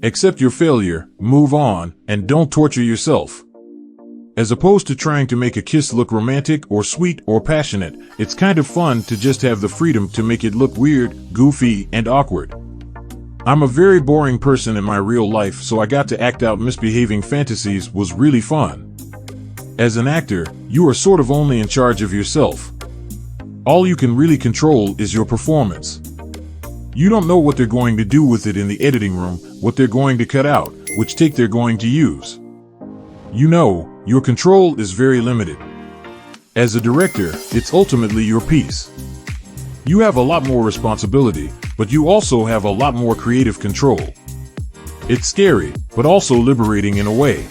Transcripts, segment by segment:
Accept your failure, move on, and don't torture yourself. As opposed to trying to make a kiss look romantic or sweet or passionate, it's kind of fun to just have the freedom to make it look weird, goofy, and awkward. I'm a very boring person in my real life, so I got to act out misbehaving fantasies was really fun. As an actor, you are sort of only in charge of yourself. All you can really control is your performance. You don't know what they're going to do with it in the editing room, what they're going to cut out, which take they're going to use. You know, your control is very limited. As a director, it's ultimately your piece. You have a lot more responsibility, but you also have a lot more creative control. It's scary, but also liberating in a way.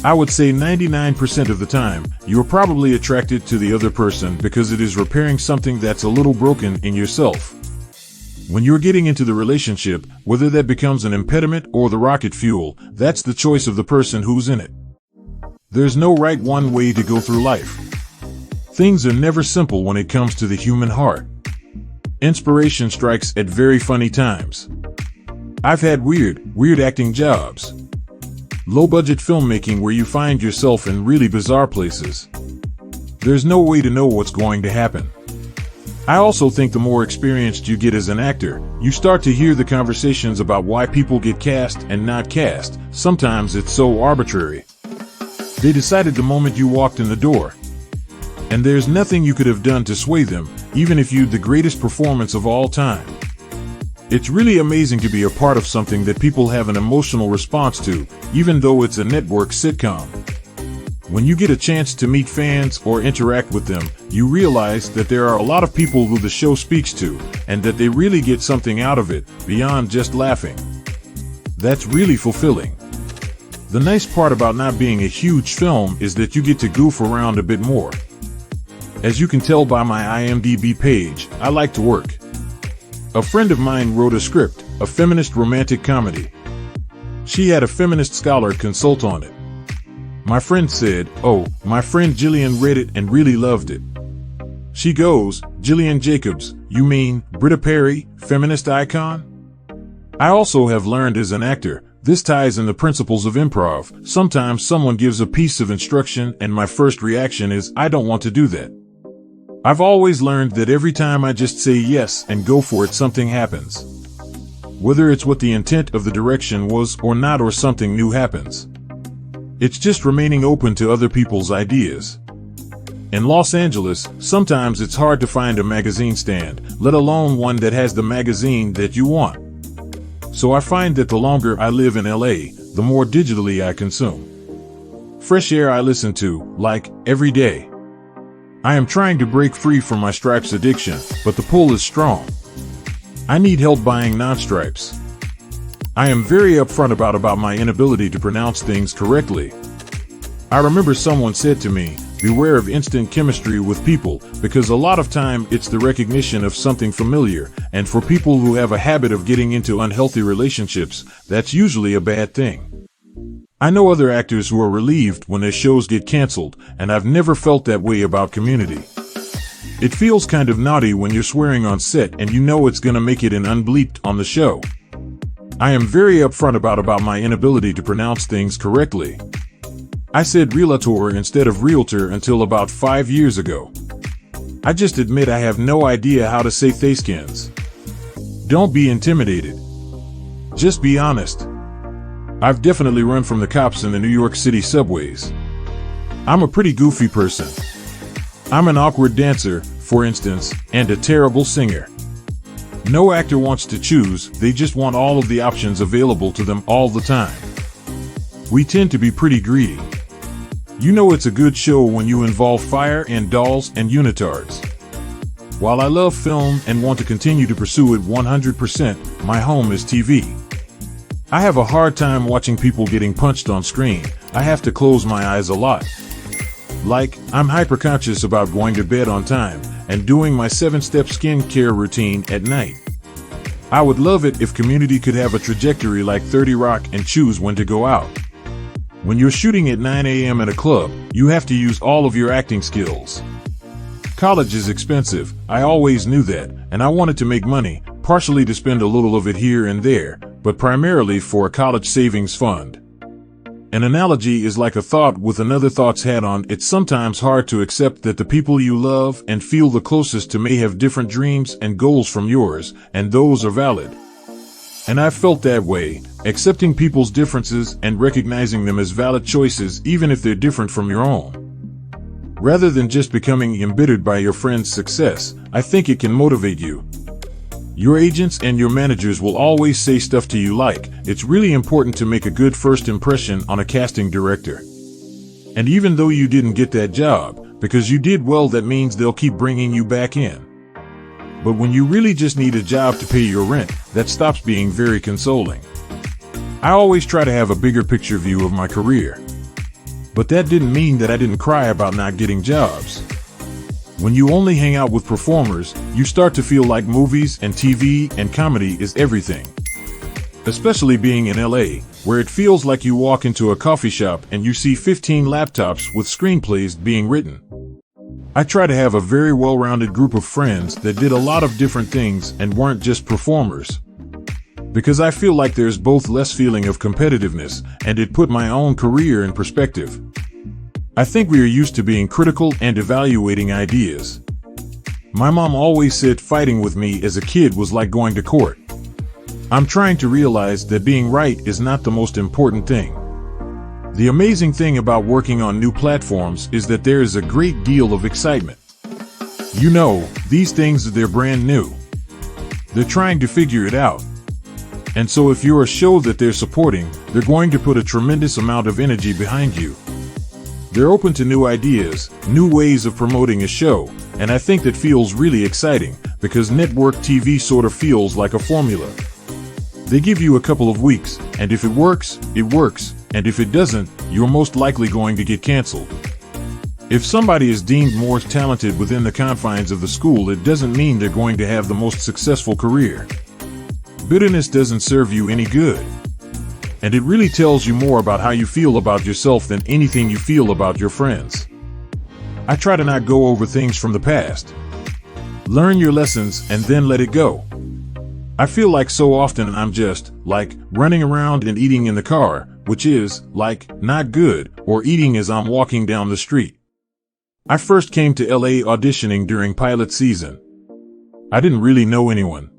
I would say 99% of the time, you're probably attracted to the other person because it is repairing something that's a little broken in yourself. When you're getting into the relationship, whether that becomes an impediment or the rocket fuel, that's the choice of the person who's in it. There's no right one way to go through life. Things are never simple when it comes to the human heart. Inspiration strikes at very funny times. I've had weird acting jobs. Low-budget filmmaking where you find yourself in really bizarre places. There's no way to know what's going to happen. I also think the more experienced you get as an actor, you start to hear the conversations about why people get cast and not cast. Sometimes it's so arbitrary. They decided the moment you walked in the door. And there's nothing you could have done to sway them, even if you'd the greatest performance of all time. It's really amazing to be a part of something that people have an emotional response to, even though it's a network sitcom. When you get a chance to meet fans or interact with them, you realize that there are a lot of people who the show speaks to, and that they really get something out of it, beyond just laughing. That's really fulfilling. The nice part about not being a huge film is that you get to goof around a bit more. As you can tell by my IMDb page, I like to work. A friend of mine wrote a script, a feminist romantic comedy. She had a feminist scholar consult on it. My friend said, "Oh, my friend Gillian read it and really loved it." She goes, "Gillian Jacobs, you mean Britta Perry, feminist icon?" I also have learned as an actor, this ties in the principles of improv. Sometimes someone gives a piece of instruction and my first reaction is, I don't want to do that. I've always learned that every time I just say yes and go for it, something happens. Whether it's what the intent of the direction was or not, or something new happens. It's just remaining open to other people's ideas. In Los Angeles, sometimes it's hard to find a magazine stand, let alone one that has the magazine that you want. So I find that the longer I live in LA, the more digitally I consume. Fresh air I listen to, like, every day. I am trying to break free from my stripes addiction, but the pull is strong. I need help buying non-stripes. I am very upfront about my inability to pronounce things correctly. I remember someone said to me, beware of instant chemistry with people, because a lot of time it's the recognition of something familiar, and for people who have a habit of getting into unhealthy relationships, that's usually a bad thing. I know other actors who are relieved when their shows get canceled, and I've never felt that way about Community. It feels kind of naughty when you're swearing on set and you know it's gonna make it in unbleeped on the show. I am very upfront about my inability to pronounce things correctly. I said realtor instead of realtor until about 5 years ago. I just admit I have no idea how to say Thayskins. Don't be intimidated. Just be honest. I've definitely run from the cops in the New York City subways. I'm a pretty goofy person. I'm an awkward dancer, for instance, and a terrible singer. No actor wants to choose, they just want all of the options available to them all the time. We tend to be pretty greedy. You know it's a good show when you involve fire and dolls and unitards. While I love film and want to continue to pursue it 100%, my home is TV. I have a hard time watching people getting punched on screen. I have to close my eyes a lot. Like, I'm hyper-conscious about going to bed on time and doing my 7-step skincare routine at night. I would love it if Community could have a trajectory like 30 Rock and choose when to go out. When you're shooting at 9 a.m. at a club, you have to use all of your acting skills. College is expensive, I always knew that, and I wanted to make money, partially to spend a little of it here and there, but primarily for a college savings fund. An analogy is like a thought with another thought's hat on. It's sometimes hard to accept that the people you love and feel the closest to may have different dreams and goals from yours, and those are valid. And I've felt that way, accepting people's differences and recognizing them as valid choices even if they're different from your own. Rather than just becoming embittered by your friend's success, I think it can motivate you. Your agents and your managers will always say stuff to you like, it's really important to make a good first impression on a casting director. And even though you didn't get that job, because you did well, that means they'll keep bringing you back in. But when you really just need a job to pay your rent, that stops being very consoling. I always try to have a bigger picture view of my career. But that didn't mean that I didn't cry about not getting jobs. When you only hang out with performers, you start to feel like movies and TV and comedy is everything. Especially being in LA, where it feels like you walk into a coffee shop and you see 15 laptops with screenplays being written. I try to have a very well-rounded group of friends that did a lot of different things and weren't just performers. Because I feel like there's both less feeling of competitiveness and it put my own career in perspective. I think we are used to being critical and evaluating ideas. My mom always said fighting with me as a kid was like going to court. I'm trying to realize that being right is not the most important thing. The amazing thing about working on new platforms is that there is a great deal of excitement. You know, these things, they're brand new. They're trying to figure it out. And so if you're a show that they're supporting, they're going to put a tremendous amount of energy behind you. They're open to new ideas, new ways of promoting a show, and I think that feels really exciting, because network TV sort of feels like a formula. They give you a couple of weeks, and if it works, and if it doesn't, you're most likely going to get canceled. If somebody is deemed more talented within the confines of the school, it doesn't mean they're going to have the most successful career. Bitterness doesn't serve you any good. And it really tells you more about how you feel about yourself than anything you feel about your friends. I try to not go over things from the past. Learn your lessons and then let it go. I feel like so often I'm just, like, running around and eating in the car, which is, like, not good, or eating as I'm walking down the street. I first came to LA auditioning during pilot season. I didn't really know anyone.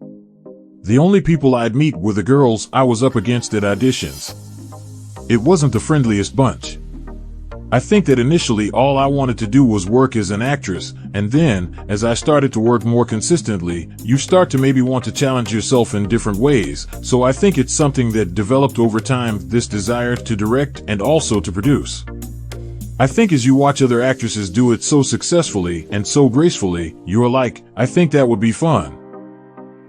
The only people I'd meet were the girls I was up against at auditions. It wasn't the friendliest bunch. I think that initially all I wanted to do was work as an actress, and then, as I started to work more consistently, you start to maybe want to challenge yourself in different ways, so I think it's something that developed over time, this desire to direct and also to produce. I think as you watch other actresses do it so successfully and so gracefully, you're like, I think that would be fun.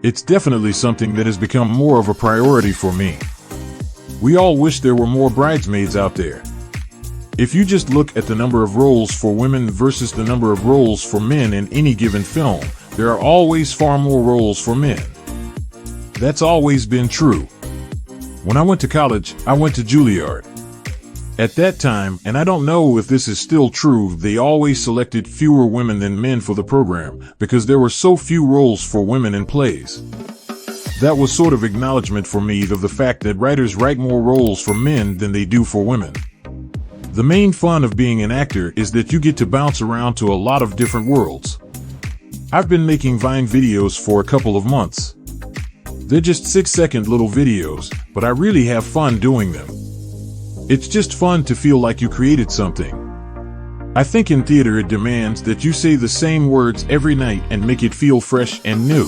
It's definitely something that has become more of a priority for me. We all wish there were more bridesmaids out there. If you just look at the number of roles for women versus the number of roles for men in any given film, there are always far more roles for men. That's always been true. When I went to college, I went to Juilliard. At that time, and I don't know if this is still true, they always selected fewer women than men for the program because there were so few roles for women in plays. That was sort of acknowledgement for me of the fact that writers write more roles for men than they do for women. The main fun of being an actor is that you get to bounce around to a lot of different worlds. I've been making Vine videos for a couple of months. They're just 6-second little videos, but I really have fun doing them. It's just fun to feel like you created something. I think in theater it demands that you say the same words every night and make it feel fresh and new.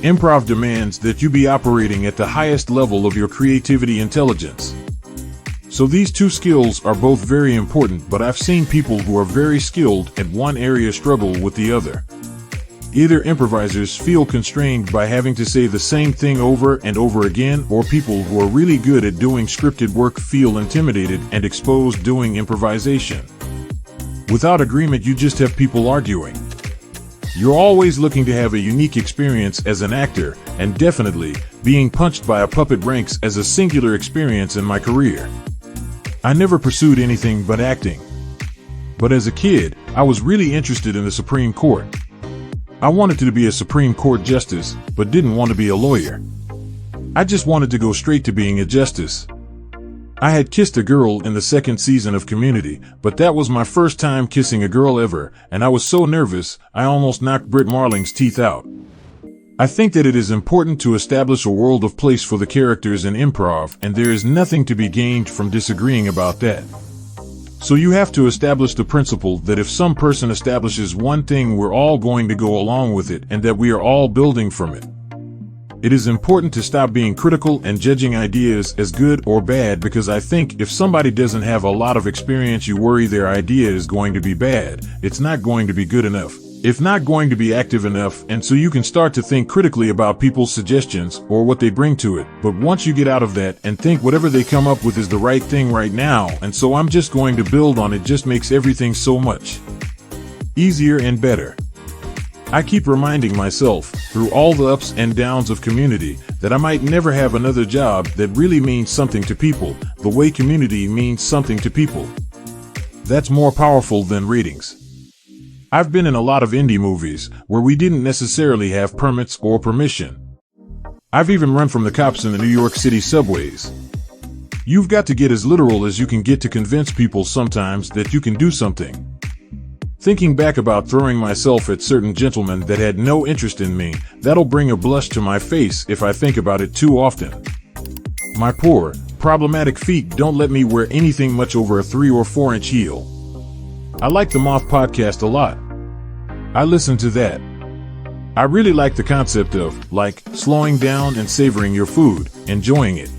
Improv demands that you be operating at the highest level of your creativity intelligence. So these two skills are both very important, but I've seen people who are very skilled at one area struggle with the other. Either improvisers feel constrained by having to say the same thing over and over again, or people who are really good at doing scripted work feel intimidated and exposed doing improvisation. Without agreement, you just have people arguing. You're always looking to have a unique experience as an actor, and definitely, being punched by a puppet ranks as a singular experience in my career. I never pursued anything but acting. But as a kid, I was really interested in the Supreme Court. I wanted to be a Supreme Court justice, but didn't want to be a lawyer. I just wanted to go straight to being a justice. I had kissed a girl in the second season of Community, but that was my first time kissing a girl ever, and I was so nervous, I almost knocked Brit Marling's teeth out. I think that it is important to establish a world of place for the characters in improv, and there is nothing to be gained from disagreeing about that. So you have to establish the principle that if some person establishes one thing, we're all going to go along with it, and that we are all building from it. It is important to stop being critical and judging ideas as good or bad, because I think if somebody doesn't have a lot of experience, you worry their idea is going to be bad, it's not going to be good enough, if not going to be active enough, and so you can start to think critically about people's suggestions or what they bring to it. But once you get out of that and think whatever they come up with is the right thing right now, and so I'm just going to build on it, just makes everything so much easier and better. I keep reminding myself, through all the ups and downs of Community, that I might never have another job that really means something to people, the way Community means something to people. That's more powerful than ratings. I've been in a lot of indie movies where we didn't necessarily have permits or permission. I've even run from the cops in the New York City subways. You've got to get as literal as you can get to convince people sometimes that you can do something. Thinking back about throwing myself at certain gentlemen that had no interest in me, that'll bring a blush to my face if I think about it too often. My poor, problematic feet don't let me wear anything much over a 3 or 4 inch heel. I like the Moth podcast a lot. I listen to that. I really like the concept of, slowing down and savoring your food, enjoying it.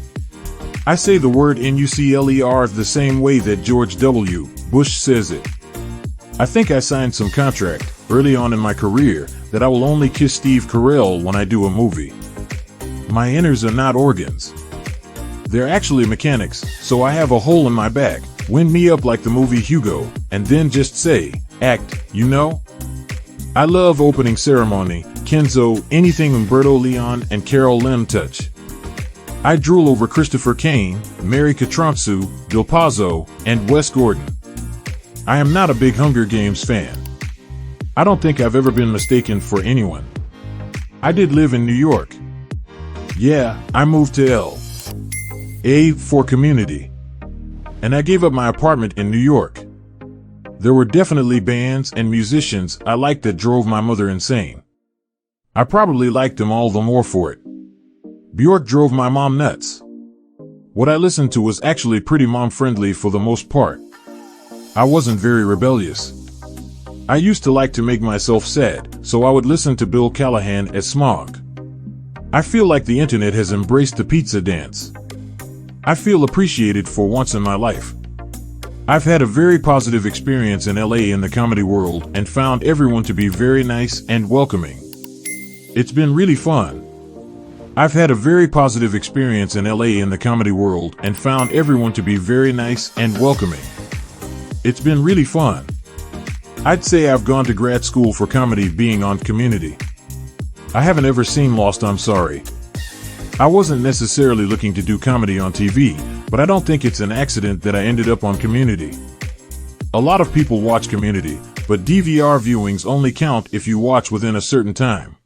I say the word NUCLER the same way that George W. Bush says it. I think I signed some contract early on in my career that I will only kiss Steve Carell when I do a movie. My innards are not organs. They're actually mechanics, so I have a hole in my back. Wind me up like the movie Hugo, and then just say, act, you know? I love Opening Ceremony, Kenzo, anything Umberto Leon and Carol Lim touch. I drool over Christopher Kane, Mary Catronsu, Del Pazzo, and Wes Gordon. I am not a big Hunger Games fan. I don't think I've ever been mistaken for anyone. I did live in New York. Yeah, I moved to L.A. for Community. And I gave up my apartment in New York. There were definitely bands and musicians I liked that drove my mother insane. I probably liked them all the more for it. Bjork drove my mom nuts. What I listened to was actually pretty mom-friendly for the most part. I wasn't very rebellious. I used to like to make myself sad, so I would listen to Bill Callahan as Smog. I feel like the internet has embraced the pizza dance. I feel appreciated for once in my life. I've had a very positive experience in LA in the comedy world and found everyone to be very nice and welcoming. It's been really fun. I've had a very positive experience in LA in the comedy world and found everyone to be very nice and welcoming. It's been really fun. I'd say I've gone to grad school for comedy being on Community. I haven't ever seen Lost, I'm sorry. I wasn't necessarily looking to do comedy on TV, but I don't think it's an accident that I ended up on Community. A lot of people watch Community, but DVR viewings only count if you watch within a certain time.